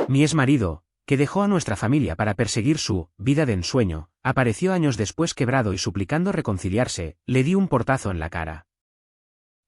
Mi exmarido, que dejó a nuestra familia para perseguir su vida de ensueño, apareció años después quebrado y suplicando reconciliarse, le di un portazo en la cara.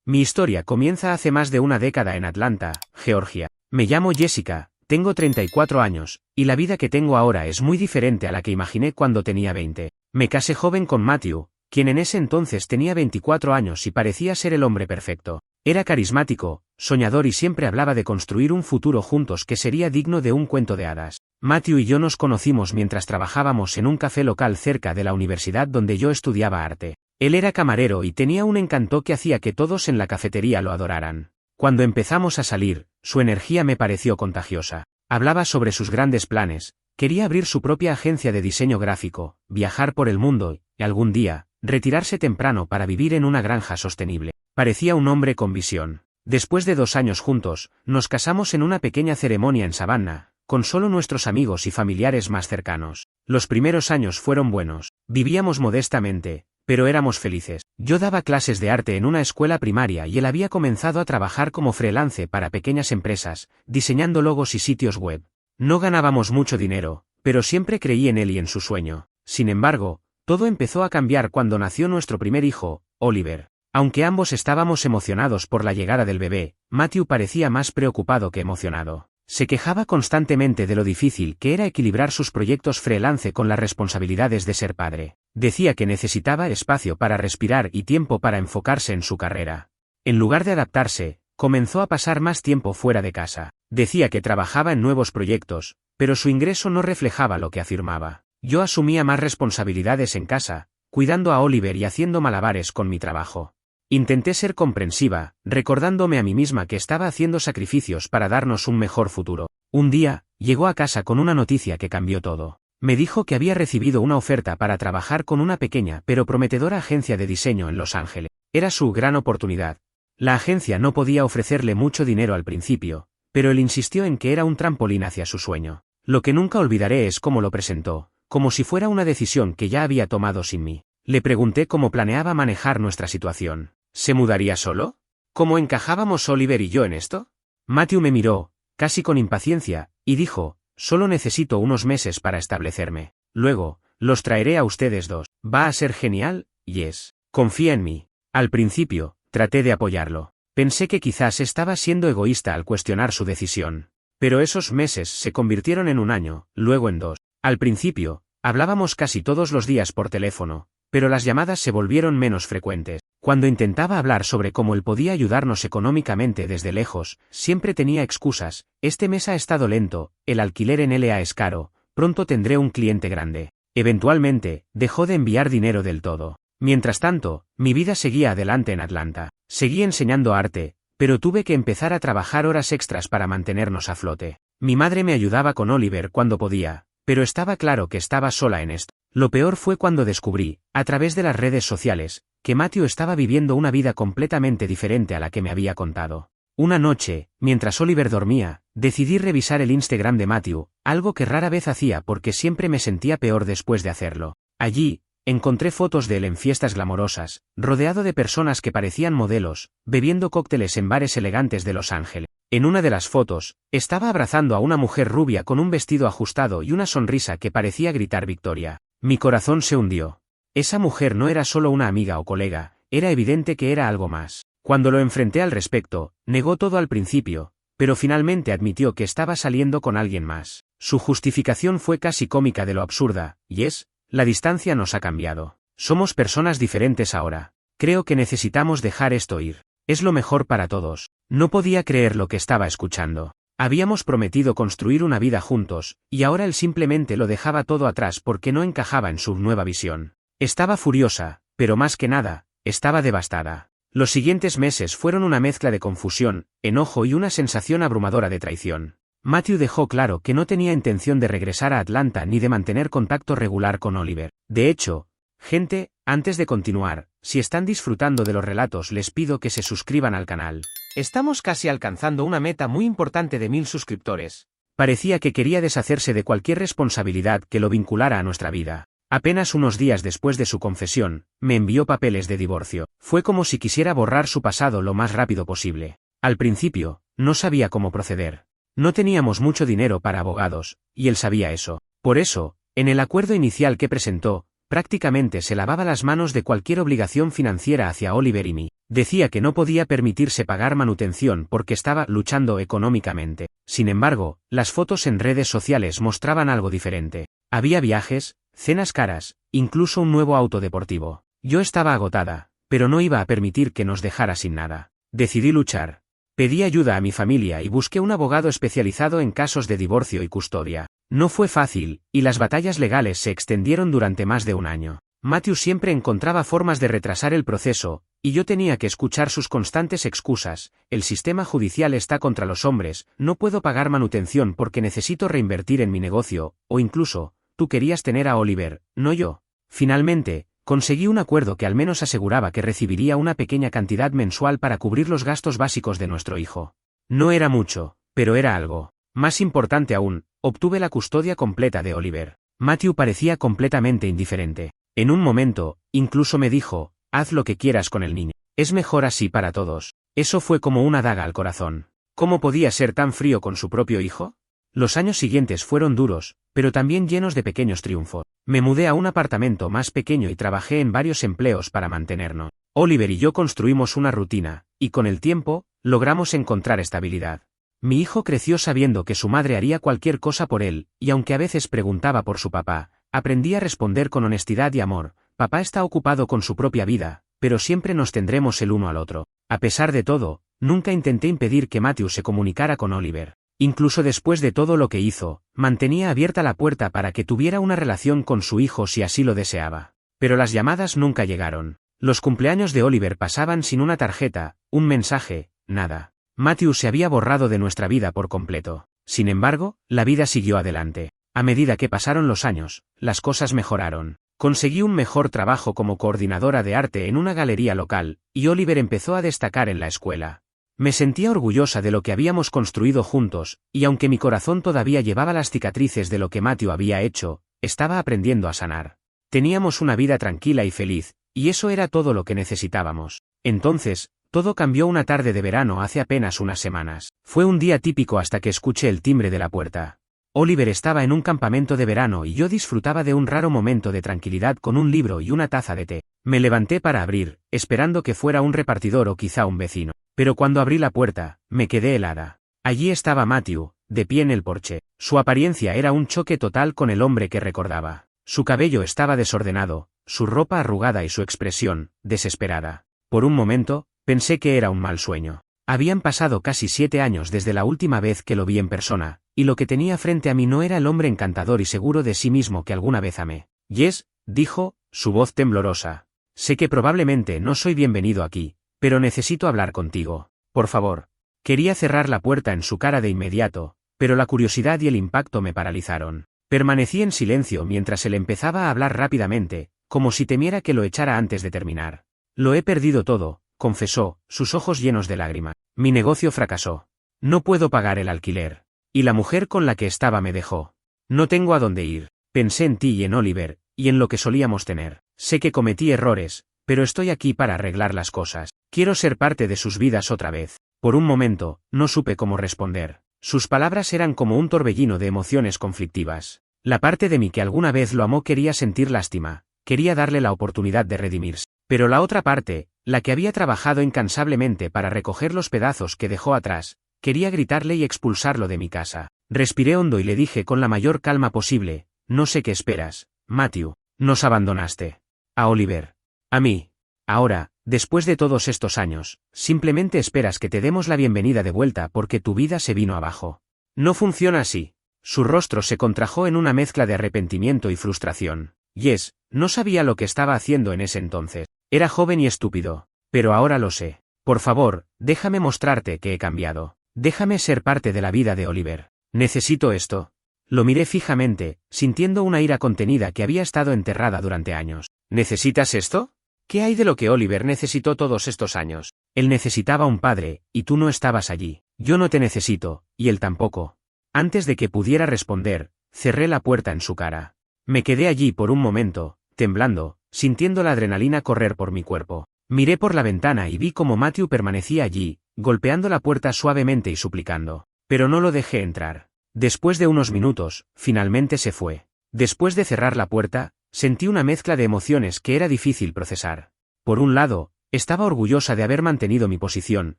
Mi historia comienza hace más de una década en Atlanta, Georgia. Me llamo Jessica, tengo 34 años, y la vida que tengo ahora es muy diferente a la que imaginé cuando tenía 20. Me casé joven con Matthew, quien en ese entonces tenía 24 años y parecía ser el hombre perfecto. Era carismático, soñador y siempre hablaba de construir un futuro juntos que sería digno de un cuento de hadas. Matthew y yo nos conocimos mientras trabajábamos en un café local cerca de la universidad donde yo estudiaba arte. Él era camarero y tenía un encanto que hacía que todos en la cafetería lo adoraran. Cuando empezamos a salir, su energía me pareció contagiosa. Hablaba sobre sus grandes planes, quería abrir su propia agencia de diseño gráfico, viajar por el mundo y, algún día, retirarse temprano para vivir en una granja sostenible. Parecía un hombre con visión. Después de 2 años juntos, nos casamos en una pequeña ceremonia en Savannah, con solo nuestros amigos y familiares más cercanos. Los primeros años fueron buenos. Vivíamos modestamente, pero éramos felices. Yo daba clases de arte en una escuela primaria y él había comenzado a trabajar como freelance para pequeñas empresas, diseñando logos y sitios web. No ganábamos mucho dinero, pero siempre creí en él y en su sueño. Sin embargo, todo empezó a cambiar cuando nació nuestro primer hijo, Oliver. Aunque ambos estábamos emocionados por la llegada del bebé, Matthew parecía más preocupado que emocionado. Se quejaba constantemente de lo difícil que era equilibrar sus proyectos freelance con las responsabilidades de ser padre. Decía que necesitaba espacio para respirar y tiempo para enfocarse en su carrera. En lugar de adaptarse, comenzó a pasar más tiempo fuera de casa. Decía que trabajaba en nuevos proyectos, pero su ingreso no reflejaba lo que afirmaba. Yo asumía más responsabilidades en casa, cuidando a Oliver y haciendo malabares con mi trabajo. Intenté ser comprensiva, recordándome a mí misma que estaba haciendo sacrificios para darnos un mejor futuro. Un día, llegó a casa con una noticia que cambió todo. Me dijo que había recibido una oferta para trabajar con una pequeña pero prometedora agencia de diseño en Los Ángeles. Era su gran oportunidad. La agencia no podía ofrecerle mucho dinero al principio, pero él insistió en que era un trampolín hacia su sueño. Lo que nunca olvidaré es cómo lo presentó, como si fuera una decisión que ya había tomado sin mí. Le pregunté cómo planeaba manejar nuestra situación. ¿Se mudaría solo? ¿Cómo encajábamos Oliver y yo en esto? Matthew me miró, casi con impaciencia, y dijo, solo necesito unos meses para establecerme. Luego, los traeré a ustedes dos. Va a ser genial, Jess. Confía en mí. Al principio, traté de apoyarlo. Pensé que quizás estaba siendo egoísta al cuestionar su decisión. Pero esos meses se convirtieron en 1 año, luego en 2. Al principio, hablábamos casi todos los días por teléfono, pero las llamadas se volvieron menos frecuentes. Cuando intentaba hablar sobre cómo él podía ayudarnos económicamente desde lejos, siempre tenía excusas. Este mes ha estado lento, el alquiler en LA es caro, pronto tendré un cliente grande. Eventualmente, dejó de enviar dinero del todo. Mientras tanto, mi vida seguía adelante en Atlanta. Seguí enseñando arte, pero tuve que empezar a trabajar horas extras para mantenernos a flote. Mi madre me ayudaba con Oliver cuando podía, pero estaba claro que estaba sola en esto. Lo peor fue cuando descubrí, a través de las redes sociales, que Matthew estaba viviendo una vida completamente diferente a la que me había contado. Una noche, mientras Oliver dormía, decidí revisar el Instagram de Matthew, algo que rara vez hacía porque siempre me sentía peor después de hacerlo. Allí, encontré fotos de él en fiestas glamorosas, rodeado de personas que parecían modelos, bebiendo cócteles en bares elegantes de Los Ángeles. En una de las fotos, estaba abrazando a una mujer rubia con un vestido ajustado y una sonrisa que parecía gritar victoria. Mi corazón se hundió. Esa mujer no era solo una amiga o colega, era evidente que era algo más. Cuando lo enfrenté al respecto, negó todo al principio, pero finalmente admitió que estaba saliendo con alguien más. Su justificación fue casi cómica de lo absurda, Jess, la distancia nos ha cambiado. Somos personas diferentes ahora. Creo que necesitamos dejar esto ir. Es lo mejor para todos. No podía creer lo que estaba escuchando. Habíamos prometido construir una vida juntos, y ahora él simplemente lo dejaba todo atrás porque no encajaba en su nueva visión. Estaba furiosa, pero más que nada, estaba devastada. Los siguientes meses fueron una mezcla de confusión, enojo y una sensación abrumadora de traición. Matthew dejó claro que no tenía intención de regresar a Atlanta ni de mantener contacto regular con Oliver. De hecho, gente, antes de continuar, si están disfrutando de los relatos les pido que se suscriban al canal. Estamos casi alcanzando una meta muy importante de 1000 suscriptores. Parecía que quería deshacerse de cualquier responsabilidad que lo vinculara a nuestra vida. Apenas unos días después de su confesión, me envió papeles de divorcio. Fue como si quisiera borrar su pasado lo más rápido posible. Al principio, no sabía cómo proceder. No teníamos mucho dinero para abogados, y él sabía eso. Por eso, en el acuerdo inicial que presentó, prácticamente se lavaba las manos de cualquier obligación financiera hacia Oliver y mí. Decía que no podía permitirse pagar manutención porque estaba luchando económicamente. Sin embargo, las fotos en redes sociales mostraban algo diferente. Había viajes, cenas caras, incluso un nuevo auto deportivo. Yo estaba agotada, pero no iba a permitir que nos dejara sin nada. Decidí luchar. Pedí ayuda a mi familia y busqué un abogado especializado en casos de divorcio y custodia. No fue fácil, y las batallas legales se extendieron durante más de un año. Matthew siempre encontraba formas de retrasar el proceso, y yo tenía que escuchar sus constantes excusas. El sistema judicial está contra los hombres, no puedo pagar manutención porque necesito reinvertir en mi negocio, o incluso, tú querías tener a Oliver, no yo. Finalmente, conseguí un acuerdo que al menos aseguraba que recibiría una pequeña cantidad mensual para cubrir los gastos básicos de nuestro hijo. No era mucho, pero era algo. Más importante aún, obtuve la custodia completa de Oliver. Matthew parecía completamente indiferente. En un momento, incluso me dijo, haz lo que quieras con el niño. Es mejor así para todos. Eso fue como una daga al corazón. ¿Cómo podía ser tan frío con su propio hijo? Los años siguientes fueron duros, pero también llenos de pequeños triunfos. Me mudé a un apartamento más pequeño y trabajé en varios empleos para mantenernos. Oliver y yo construimos una rutina, y con el tiempo, logramos encontrar estabilidad. Mi hijo creció sabiendo que su madre haría cualquier cosa por él, y aunque a veces preguntaba por su papá, aprendí a responder con honestidad y amor. Papá está ocupado con su propia vida, pero siempre nos tendremos el uno al otro. A pesar de todo, nunca intenté impedir que Matthew se comunicara con Oliver. Incluso después de todo lo que hizo, mantenía abierta la puerta para que tuviera una relación con su hijo si así lo deseaba. Pero las llamadas nunca llegaron. Los cumpleaños de Oliver pasaban sin una tarjeta, un mensaje, nada. Matthew se había borrado de nuestra vida por completo. Sin embargo, la vida siguió adelante. A medida que pasaron los años, las cosas mejoraron. Conseguí un mejor trabajo como coordinadora de arte en una galería local, y Oliver empezó a destacar en la escuela. Me sentía orgullosa de lo que habíamos construido juntos, y aunque mi corazón todavía llevaba las cicatrices de lo que Matthew había hecho, estaba aprendiendo a sanar. Teníamos una vida tranquila y feliz, y eso era todo lo que necesitábamos. Entonces, todo cambió una tarde de verano hace apenas unas semanas. Fue un día típico hasta que escuché el timbre de la puerta. Oliver estaba en un campamento de verano y yo disfrutaba de un raro momento de tranquilidad con un libro y una taza de té. Me levanté para abrir, esperando que fuera un repartidor o quizá un vecino. Pero cuando abrí la puerta, me quedé helada. Allí estaba Matthew, de pie en el porche. Su apariencia era un choque total con el hombre que recordaba. Su cabello estaba desordenado, su ropa arrugada y su expresión, desesperada. Por un momento, pensé que era un mal sueño. Habían pasado casi 7 años desde la última vez que lo vi en persona, y lo que tenía frente a mí no era el hombre encantador y seguro de sí mismo que alguna vez amé. Yes, dijo, su voz temblorosa. Sé que probablemente no soy bienvenido aquí, pero necesito hablar contigo. Por favor. Quería cerrar la puerta en su cara de inmediato, pero la curiosidad y el impacto me paralizaron. Permanecí en silencio mientras él empezaba a hablar rápidamente, como si temiera que lo echara antes de terminar. Lo he perdido todo, confesó, sus ojos llenos de lágrima. Mi negocio fracasó. No puedo pagar el alquiler. Y la mujer con la que estaba me dejó. No tengo a dónde ir. Pensé en ti y en Oliver, y en lo que solíamos tener. Sé que cometí errores, pero estoy aquí para arreglar las cosas. Quiero ser parte de sus vidas otra vez. Por un momento, no supe cómo responder. Sus palabras eran como un torbellino de emociones conflictivas. La parte de mí que alguna vez lo amó quería sentir lástima, quería darle la oportunidad de redimirse. Pero la otra parte, la que había trabajado incansablemente para recoger los pedazos que dejó atrás, quería gritarle y expulsarlo de mi casa. Respiré hondo y le dije con la mayor calma posible, no sé qué esperas, Matthew. Nos abandonaste. A Oliver. A mí. Ahora, después de todos estos años, simplemente esperas que te demos la bienvenida de vuelta porque tu vida se vino abajo. No funciona así. Su rostro se contrajo en una mezcla de arrepentimiento y frustración. Yes, no sabía lo que estaba haciendo en ese entonces. Era joven y estúpido. Pero ahora lo sé. Por favor, déjame mostrarte que he cambiado. Déjame ser parte de la vida de Oliver. Necesito esto. Lo miré fijamente, sintiendo una ira contenida que había estado enterrada durante años. ¿Necesitas esto? ¿Qué hay de lo que Oliver necesitó todos estos años? Él necesitaba un padre, y tú no estabas allí. Yo no te necesito, y él tampoco. Antes de que pudiera responder, cerré la puerta en su cara. Me quedé allí por un momento, temblando, sintiendo la adrenalina correr por mi cuerpo. Miré por la ventana y vi cómo Matthew permanecía allí, golpeando la puerta suavemente y suplicando. pero no lo dejé entrar. Después de unos minutos, finalmente se fue. Después de cerrar la puerta, sentí una mezcla de emociones que era difícil procesar. Por un lado, estaba orgullosa de haber mantenido mi posición,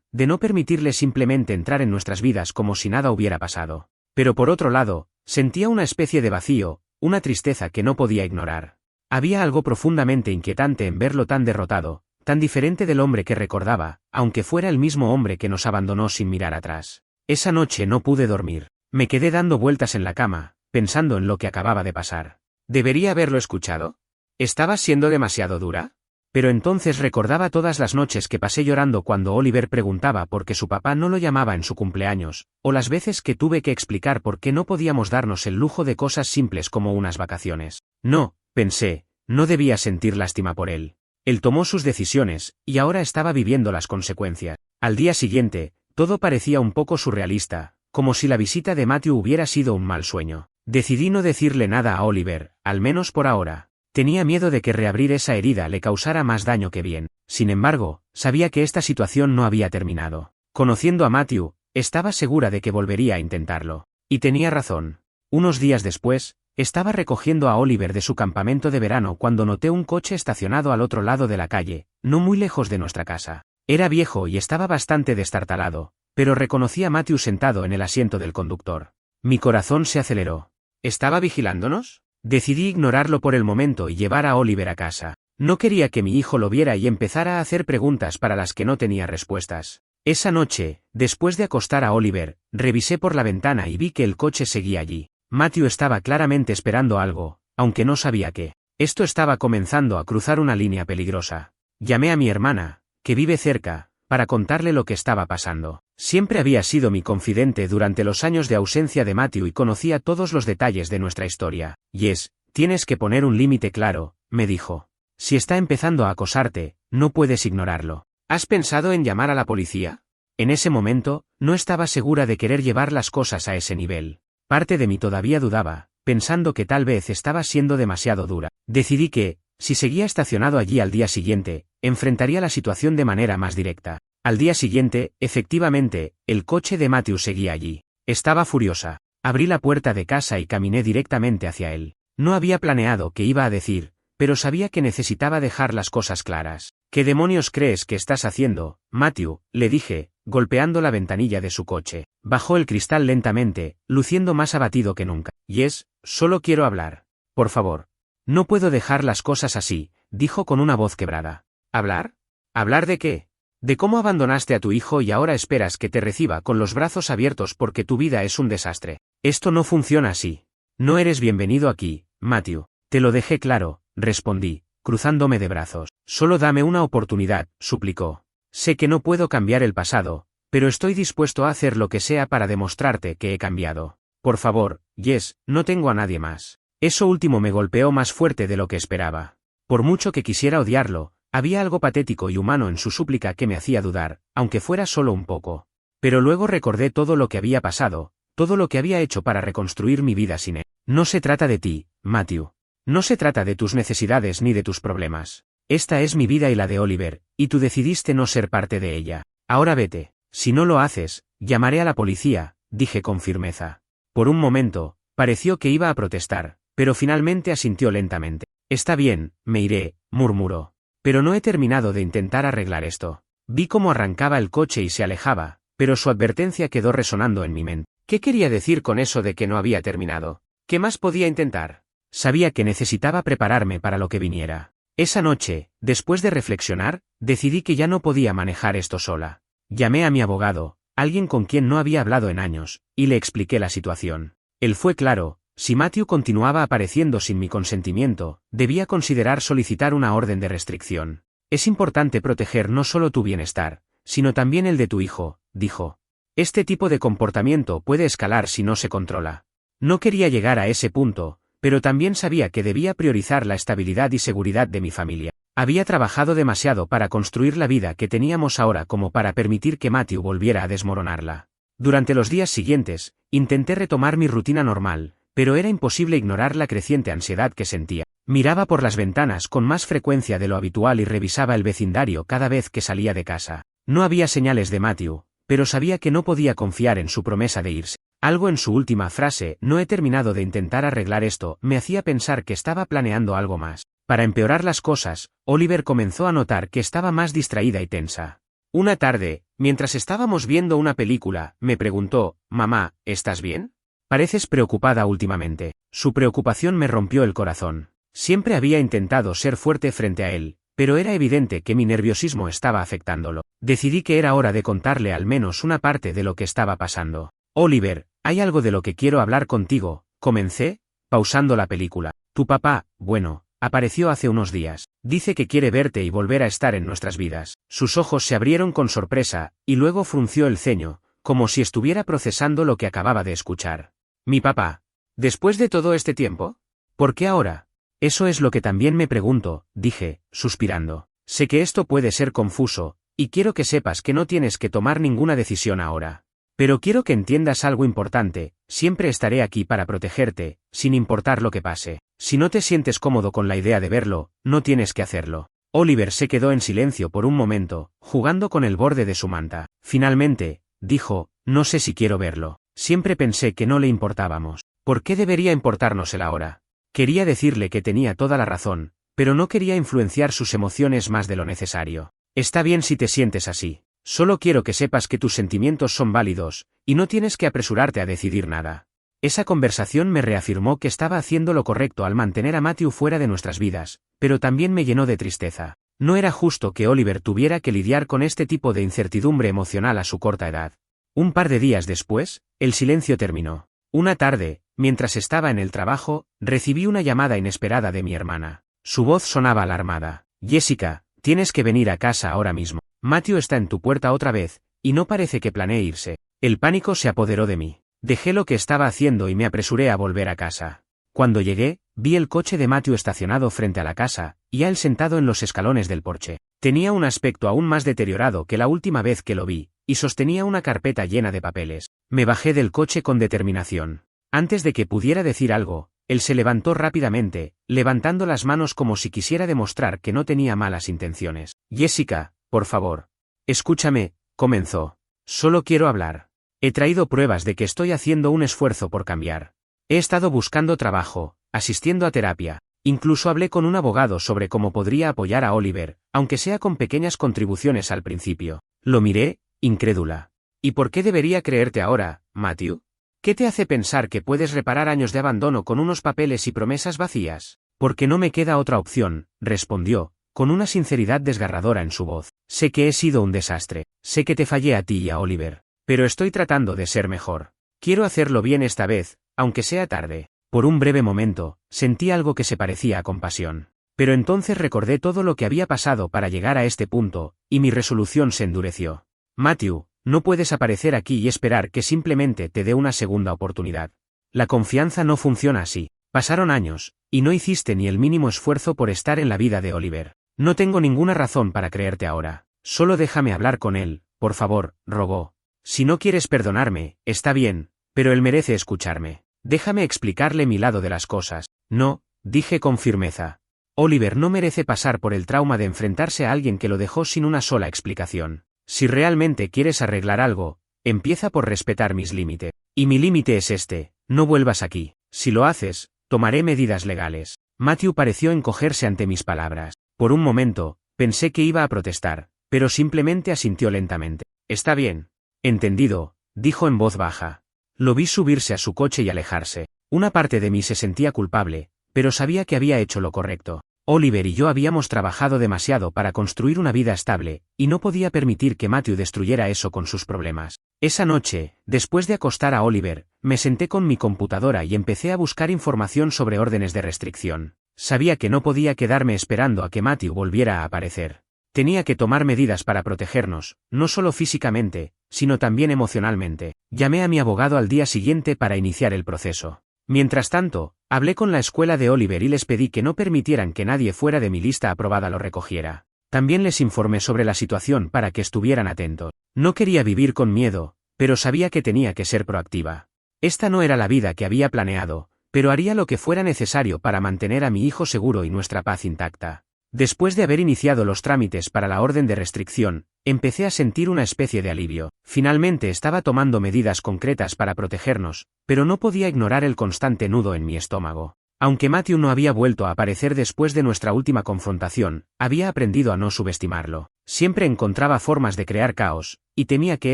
de no permitirle simplemente entrar en nuestras vidas como si nada hubiera pasado. Pero por otro lado, sentía una especie de vacío, una tristeza que no podía ignorar. Había algo profundamente inquietante en verlo tan derrotado, tan diferente del hombre que recordaba, aunque fuera el mismo hombre que nos abandonó sin mirar atrás. Esa noche no pude dormir. Me quedé dando vueltas en la cama, pensando en lo que acababa de pasar. ¿Debería haberlo escuchado? ¿Estaba siendo demasiado dura? Pero entonces recordaba todas las noches que pasé llorando cuando Oliver preguntaba por qué su papá no lo llamaba en su cumpleaños, o las veces que tuve que explicar por qué no podíamos darnos el lujo de cosas simples como unas vacaciones. No, pensé, no debía sentir lástima por él. Él tomó sus decisiones, y ahora estaba viviendo las consecuencias. Al día siguiente, todo parecía un poco surrealista, como si la visita de Matthew hubiera sido un mal sueño. Decidí no decirle nada a Oliver, al menos por ahora. Tenía miedo de que reabrir esa herida le causara más daño que bien. Sin embargo, sabía que esta situación no había terminado. Conociendo a Matthew, estaba segura de que volvería a intentarlo. Y tenía razón. Unos días después, estaba recogiendo a Oliver de su campamento de verano cuando noté un coche estacionado al otro lado de la calle, no muy lejos de nuestra casa. Era viejo y estaba bastante destartalado, pero reconocí a Matthew sentado en el asiento del conductor. Mi corazón se aceleró. ¿Estaba vigilándonos? Decidí ignorarlo por el momento y llevar a Oliver a casa. No quería que mi hijo lo viera y empezara a hacer preguntas para las que no tenía respuestas. Esa noche, después de acostar a Oliver, revisé por la ventana y vi que el coche seguía allí. Matthew estaba claramente esperando algo, aunque no sabía qué. Esto estaba comenzando a cruzar una línea peligrosa. Llamé a mi hermana, que vive cerca, para contarle lo que estaba pasando. Siempre había sido mi confidente durante los años de ausencia de Matthew y conocía todos los detalles de nuestra historia. Jess, tienes que poner un límite claro, me dijo. Si está empezando a acosarte, no puedes ignorarlo. ¿Has pensado en llamar a la policía? En ese momento, no estaba segura de querer llevar las cosas a ese nivel. Parte de mí todavía dudaba, pensando que tal vez estaba siendo demasiado dura. Decidí que, si seguía estacionado allí al día siguiente, enfrentaría la situación de manera más directa. Al día siguiente, efectivamente, el coche de Matthew seguía allí. Estaba furiosa. Abrí la puerta de casa y caminé directamente hacia él. No había planeado qué iba a decir, pero sabía que necesitaba dejar las cosas claras. ¿Qué demonios crees que estás haciendo, Matthew?, le dije, golpeando la ventanilla de su coche. Bajó el cristal lentamente, luciendo más abatido que nunca. Jess, solo quiero hablar. Por favor. No puedo dejar las cosas así, dijo con una voz quebrada. ¿Hablar? ¿Hablar de qué? De cómo abandonaste a tu hijo y ahora esperas que te reciba con los brazos abiertos porque tu vida es un desastre. Esto no funciona así. No eres bienvenido aquí, Matthew. Te lo dejé claro, respondí, cruzándome de brazos. Solo dame una oportunidad, suplicó. Sé que no puedo cambiar el pasado, pero estoy dispuesto a hacer lo que sea para demostrarte que he cambiado. Por favor, Jess, no tengo a nadie más. Eso último me golpeó más fuerte de lo que esperaba. Por mucho que quisiera odiarlo, había algo patético y humano en su súplica que me hacía dudar, aunque fuera solo un poco. Pero luego recordé todo lo que había pasado, todo lo que había hecho para reconstruir mi vida sin él. No se trata de ti, Matthew. No se trata de tus necesidades ni de tus problemas. Esta es mi vida y la de Oliver, y tú decidiste no ser parte de ella. Ahora vete. Si no lo haces, llamaré a la policía, dije con firmeza. Por un momento, pareció que iba a protestar, pero finalmente asintió lentamente. Está bien, me iré, murmuró. Pero no he terminado de intentar arreglar esto. Vi cómo arrancaba el coche y se alejaba, pero su advertencia quedó resonando en mi mente. ¿Qué quería decir con eso de que no había terminado? ¿Qué más podía intentar? Sabía que necesitaba prepararme para lo que viniera. Esa noche, después de reflexionar, decidí que ya no podía manejar esto sola. Llamé a mi abogado, alguien con quien no había hablado en años, y le expliqué la situación. Él fue claro. Si Matthew continuaba apareciendo sin mi consentimiento, debía considerar solicitar una orden de restricción. Es importante proteger no solo tu bienestar, sino también el de tu hijo, dijo. Este tipo de comportamiento puede escalar si no se controla. No quería llegar a ese punto, pero también sabía que debía priorizar la estabilidad y seguridad de mi familia. Había trabajado demasiado para construir la vida que teníamos ahora como para permitir que Matthew volviera a desmoronarla. Durante los días siguientes, intenté retomar mi rutina normal, pero era imposible ignorar la creciente ansiedad que sentía. Miraba por las ventanas con más frecuencia de lo habitual y revisaba el vecindario cada vez que salía de casa. No había señales de Matthew, pero sabía que no podía confiar en su promesa de irse. Algo en su última frase, no he terminado de intentar arreglar esto, me hacía pensar que estaba planeando algo más. Para empeorar las cosas, Oliver comenzó a notar que estaba más distraída y tensa. Una tarde, mientras estábamos viendo una película, me preguntó, «Mamá, ¿estás bien? Pareces preocupada últimamente». Su preocupación me rompió el corazón. Siempre había intentado ser fuerte frente a él, pero era evidente que mi nerviosismo estaba afectándolo. Decidí que era hora de contarle al menos una parte de lo que estaba pasando. «Oliver, hay algo de lo que quiero hablar contigo», comencé, pausando la película. «Tu papá, bueno, apareció hace unos días. Dice que quiere verte y volver a estar en nuestras vidas». Sus ojos se abrieron con sorpresa, y luego frunció el ceño, como si estuviera procesando lo que acababa de escuchar. «¿Mi papá? ¿Después de todo este tiempo? ¿Por qué ahora?» «Eso es lo que también me pregunto», dije, suspirando. «Sé que esto puede ser confuso, y quiero que sepas que no tienes que tomar ninguna decisión ahora. Pero quiero que entiendas algo importante, siempre estaré aquí para protegerte, sin importar lo que pase. Si no te sientes cómodo con la idea de verlo, no tienes que hacerlo». Oliver se quedó en silencio por un momento, jugando con el borde de su manta. Finalmente, dijo, «No sé si quiero verlo. Siempre pensé que no le importábamos. ¿Por qué debería importarnos él ahora?» Quería decirle que tenía toda la razón, pero no quería influenciar sus emociones más de lo necesario. «Está bien si te sientes así. Solo quiero que sepas que tus sentimientos son válidos, y no tienes que apresurarte a decidir nada». Esa conversación me reafirmó que estaba haciendo lo correcto al mantener a Matthew fuera de nuestras vidas, pero también me llenó de tristeza. No era justo que Oliver tuviera que lidiar con este tipo de incertidumbre emocional a su corta edad. Un par de días después, el silencio terminó. Una tarde, mientras estaba en el trabajo, recibí una llamada inesperada de mi hermana. Su voz sonaba alarmada. «Jessica, tienes que venir a casa ahora mismo. Matthew está en tu puerta otra vez, y no parece que planee irse». El pánico se apoderó de mí. Dejé lo que estaba haciendo y me apresuré a volver a casa. Cuando llegué, vi el coche de Matthew estacionado frente a la casa, y a él sentado en los escalones del porche. Tenía un aspecto aún más deteriorado que la última vez que lo vi, y sostenía una carpeta llena de papeles. Me bajé del coche con determinación. Antes de que pudiera decir algo, él se levantó rápidamente, levantando las manos como si quisiera demostrar que no tenía malas intenciones. «Jessica, por favor. Escúchame», comenzó. «Solo quiero hablar. He traído pruebas de que estoy haciendo un esfuerzo por cambiar. He estado buscando trabajo, asistiendo a terapia. Incluso hablé con un abogado sobre cómo podría apoyar a Oliver, aunque sea con pequeñas contribuciones al principio». Lo miré, incrédula. «¿Y por qué debería creerte ahora, Matthew? ¿Qué te hace pensar que puedes reparar años de abandono con unos papeles y promesas vacías?» «Porque no me queda otra opción», respondió, con una sinceridad desgarradora en su voz. «Sé que he sido un desastre. Sé que te fallé a ti y a Oliver. Pero estoy tratando de ser mejor. Quiero hacerlo bien esta vez, aunque sea tarde». Por un breve momento, sentí algo que se parecía a compasión. Pero entonces recordé todo lo que había pasado para llegar a este punto, y mi resolución se endureció. «Matthew, no puedes aparecer aquí y esperar que simplemente te dé una segunda oportunidad. La confianza no funciona así. Pasaron años, y no hiciste ni el mínimo esfuerzo por estar en la vida de Oliver. No tengo ninguna razón para creerte ahora. Solo déjame hablar con él, por favor», rogó. «Si no quieres perdonarme, está bien, pero él merece escucharme. Déjame explicarle mi lado de las cosas». «No», dije con firmeza. «Oliver no merece pasar por el trauma de enfrentarse a alguien que lo dejó sin una sola explicación. Si realmente quieres arreglar algo, empieza por respetar mis límites. Y mi límite es este: no vuelvas aquí. Si lo haces, tomaré medidas legales». Matthew pareció encogerse ante mis palabras. Por un momento, pensé que iba a protestar, pero simplemente asintió lentamente. «Está bien. Entendido», dijo en voz baja. Lo vi subirse a su coche y alejarse. Una parte de mí se sentía culpable, pero sabía que había hecho lo correcto. Oliver y yo habíamos trabajado demasiado para construir una vida estable, y no podía permitir que Matthew destruyera eso con sus problemas. Esa noche, después de acostar a Oliver, me senté con mi computadora y empecé a buscar información sobre órdenes de restricción. Sabía que no podía quedarme esperando a que Matthew volviera a aparecer. Tenía que tomar medidas para protegernos, no solo físicamente, sino también emocionalmente. Llamé a mi abogado al día siguiente para iniciar el proceso. Mientras tanto, hablé con la escuela de Oliver y les pedí que no permitieran que nadie fuera de mi lista aprobada lo recogiera. También les informé sobre la situación para que estuvieran atentos. No quería vivir con miedo, pero sabía que tenía que ser proactiva. Esta no era la vida que había planeado, pero haría lo que fuera necesario para mantener a mi hijo seguro y nuestra paz intacta. Después de haber iniciado los trámites para la orden de restricción, Empecé a sentir una especie de alivio. Finalmente estaba tomando medidas concretas para protegernos, pero no podía ignorar el constante nudo en mi estómago. Aunque Matthew no había vuelto a aparecer después de nuestra última confrontación, había aprendido a no subestimarlo. Siempre encontraba formas de crear caos, y temía que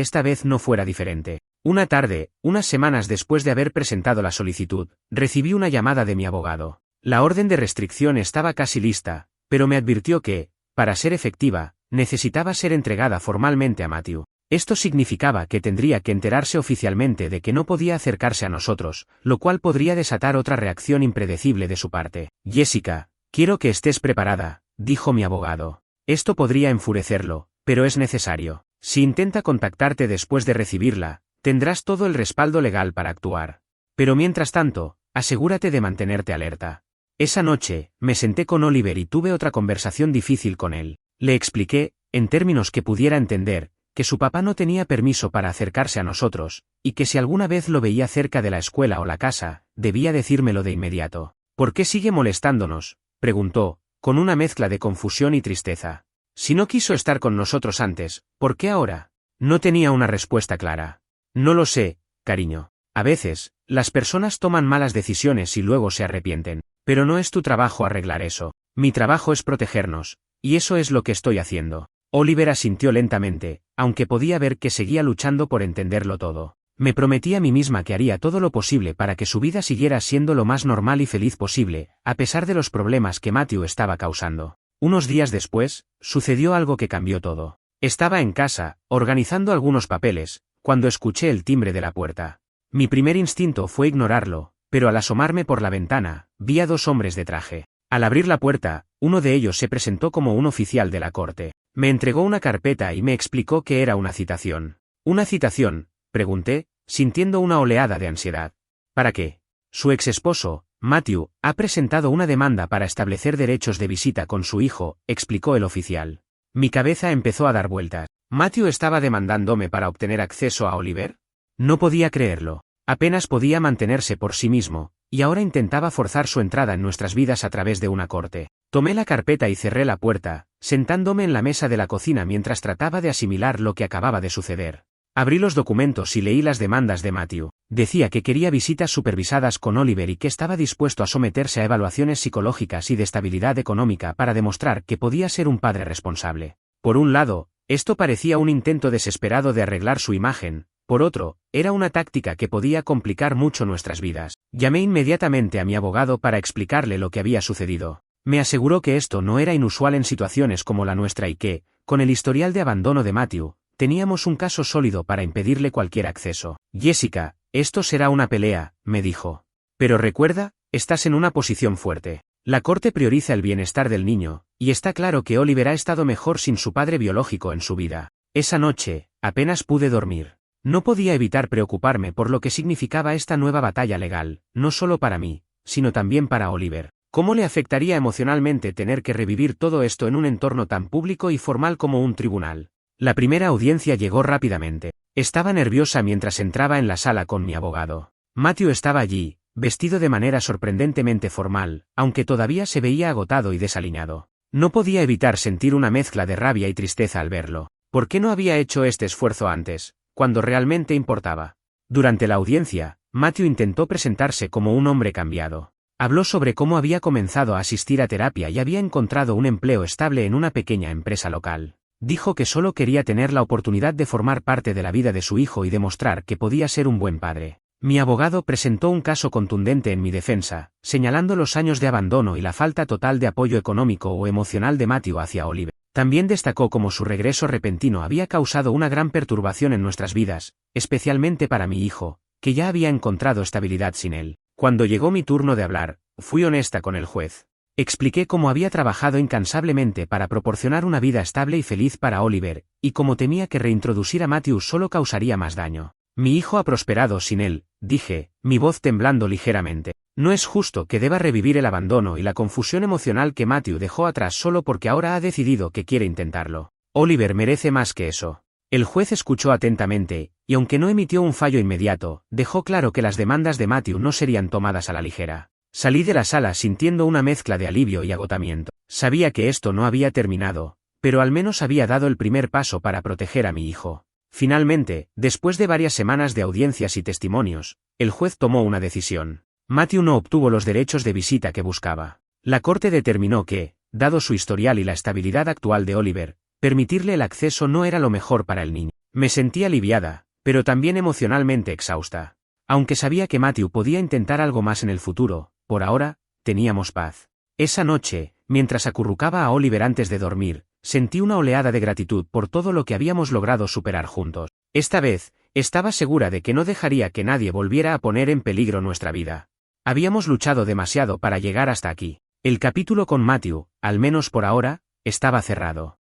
esta vez no fuera diferente. Una tarde, unas semanas después de haber presentado la solicitud, recibí una llamada de mi abogado. La orden de restricción estaba casi lista, pero me advirtió que, para ser efectiva, necesitaba ser entregada formalmente a Matthew. Esto significaba que tendría que enterarse oficialmente de que no podía acercarse a nosotros, lo cual podría desatar otra reacción impredecible de su parte. Jessica, quiero que estés preparada, dijo mi abogado. Esto podría enfurecerlo, pero es necesario. Si intenta contactarte después de recibirla, tendrás todo el respaldo legal para actuar. Pero mientras tanto, asegúrate de mantenerte alerta. Esa noche, me senté con Oliver y tuve otra conversación difícil con él. Le expliqué, en términos que pudiera entender, que su papá no tenía permiso para acercarse a nosotros, y que si alguna vez lo veía cerca de la escuela o la casa, debía decírmelo de inmediato. ¿Por qué sigue molestándonos?, preguntó, con una mezcla de confusión y tristeza. Si no quiso estar con nosotros antes, ¿por qué ahora? No tenía una respuesta clara. No lo sé, cariño. A veces, las personas toman malas decisiones y luego se arrepienten, pero no es tu trabajo arreglar eso. Mi trabajo es protegernos, y eso es lo que estoy haciendo. Oliver asintió lentamente, aunque podía ver que seguía luchando por entenderlo todo. Me prometí a mí misma que haría todo lo posible para que su vida siguiera siendo lo más normal y feliz posible, a pesar de los problemas que Matthew estaba causando. Unos días después, sucedió algo que cambió todo. Estaba en casa, organizando algunos papeles, cuando escuché el timbre de la puerta. Mi primer instinto fue ignorarlo, pero al asomarme por la ventana, vi a dos hombres de traje. Al abrir la puerta, uno de ellos se presentó como un oficial de la corte. Me entregó una carpeta y me explicó que era una citación. ¿Una citación?, pregunté, sintiendo una oleada de ansiedad. ¿Para qué? Su ex esposo, Matthew, ha presentado una demanda para establecer derechos de visita con su hijo, explicó el oficial. Mi cabeza empezó a dar vueltas. ¿Matthew estaba demandándome para obtener acceso a Oliver? No podía creerlo. Apenas podía mantenerse por sí mismo, y ahora intentaba forzar su entrada en nuestras vidas a través de una corte. Tomé la carpeta y cerré la puerta, sentándome en la mesa de la cocina mientras trataba de asimilar lo que acababa de suceder. Abrí los documentos y leí las demandas de Matthew. Decía que quería visitas supervisadas con Oliver y que estaba dispuesto a someterse a evaluaciones psicológicas y de estabilidad económica para demostrar que podía ser un padre responsable. Por un lado, esto parecía un intento desesperado de arreglar su imagen. Por otro, era una táctica que podía complicar mucho nuestras vidas. Llamé inmediatamente a mi abogado para explicarle lo que había sucedido. Me aseguró que esto no era inusual en situaciones como la nuestra y que, con el historial de abandono de Matthew, teníamos un caso sólido para impedirle cualquier acceso. Jessica, esto será una pelea, me dijo. Pero recuerda, estás en una posición fuerte. La corte prioriza el bienestar del niño, y está claro que Oliver ha estado mejor sin su padre biológico en su vida. Esa noche, apenas pude dormir. No podía evitar preocuparme por lo que significaba esta nueva batalla legal, no solo para mí, sino también para Oliver. ¿Cómo le afectaría emocionalmente tener que revivir todo esto en un entorno tan público y formal como un tribunal? La primera audiencia llegó rápidamente. Estaba nerviosa mientras entraba en la sala con mi abogado. Matthew estaba allí, vestido de manera sorprendentemente formal, aunque todavía se veía agotado y desaliñado. No podía evitar sentir una mezcla de rabia y tristeza al verlo. ¿Por qué no había hecho este esfuerzo antes, cuando realmente importaba? Durante la audiencia, Matthew intentó presentarse como un hombre cambiado. Habló sobre cómo había comenzado a asistir a terapia y había encontrado un empleo estable en una pequeña empresa local. Dijo que solo quería tener la oportunidad de formar parte de la vida de su hijo y demostrar que podía ser un buen padre. Mi abogado presentó un caso contundente en mi defensa, señalando los años de abandono y la falta total de apoyo económico o emocional de Matthew hacia Oliver. También destacó cómo su regreso repentino había causado una gran perturbación en nuestras vidas, especialmente para mi hijo, que ya había encontrado estabilidad sin él. Cuando llegó mi turno de hablar, fui honesta con el juez. Expliqué cómo había trabajado incansablemente para proporcionar una vida estable y feliz para Oliver, y cómo temía que reintroducir a Matthew solo causaría más daño. Mi hijo ha prosperado sin él, dije, mi voz temblando ligeramente. No es justo que deba revivir el abandono y la confusión emocional que Matthew dejó atrás solo porque ahora ha decidido que quiere intentarlo. Oliver merece más que eso. El juez escuchó atentamente, y aunque no emitió un fallo inmediato, dejó claro que las demandas de Matthew no serían tomadas a la ligera. Salí de la sala sintiendo una mezcla de alivio y agotamiento. Sabía que esto no había terminado, pero al menos había dado el primer paso para proteger a mi hijo. Finalmente, después de varias semanas de audiencias y testimonios, el juez tomó una decisión. Matthew no obtuvo los derechos de visita que buscaba. La corte determinó que, dado su historial y la estabilidad actual de Oliver, permitirle el acceso no era lo mejor para el niño. Me sentí aliviada, pero también emocionalmente exhausta. Aunque sabía que Matthew podía intentar algo más en el futuro, por ahora, teníamos paz. Esa noche, mientras acurrucaba a Oliver antes de dormir, sentí una oleada de gratitud por todo lo que habíamos logrado superar juntos. Esta vez, estaba segura de que no dejaría que nadie volviera a poner en peligro nuestra vida. Habíamos luchado demasiado para llegar hasta aquí. El capítulo con Matthew, al menos por ahora, estaba cerrado.